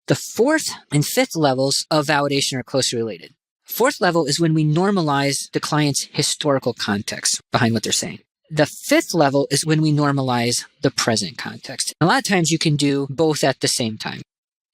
The fourth and fifth levels of validation are closely related. Fourth level is when we normalize the client's historical context behind what they're saying. The fifth level is when we normalize the present context. A lot of times you can do both at the same time.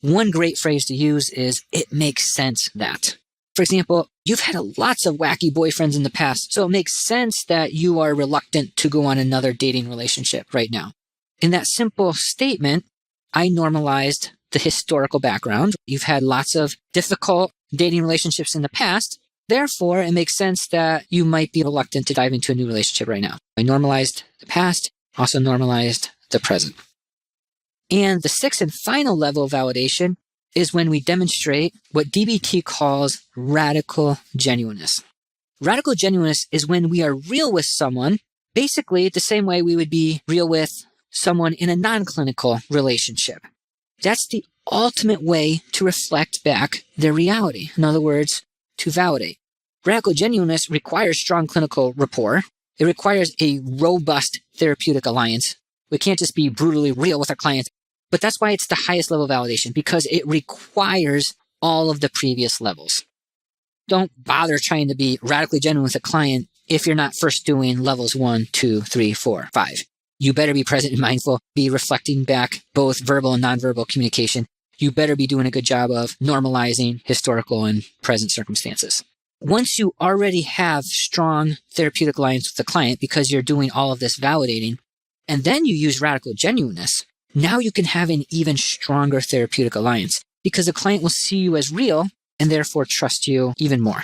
One great phrase to use is, it makes sense that. For example, you've had lots of wacky boyfriends in the past, so it makes sense that you are reluctant to go on another dating relationship right now. In that simple statement, I normalized the historical background. You've had lots of difficult dating relationships in the past. Therefore, it makes sense that you might be reluctant to dive into a new relationship right now. I normalized the past, also normalized the present. And the sixth and final level of validation is when we demonstrate what DBT calls radical genuineness. Radical genuineness is when we are real with someone, basically the same way we would be real with someone in a non-clinical relationship. That's the ultimate way to reflect back their reality. In other words, to validate. Radical genuineness requires strong clinical rapport. It requires a robust therapeutic alliance. We can't just be brutally real with our clients. But that's why it's the highest level of validation, because it requires all of the previous levels. Don't bother trying to be radically genuine with a client if you're not first doing levels 1, 2, 3, 4, 5. You better be present and mindful, be reflecting back both verbal and nonverbal communication. You better be doing a good job of normalizing historical and present circumstances. Once you already have strong therapeutic alliance with the client because you're doing all of this validating, and then you use radical genuineness, now you can have an even stronger therapeutic alliance because the client will see you as real and therefore trust you even more.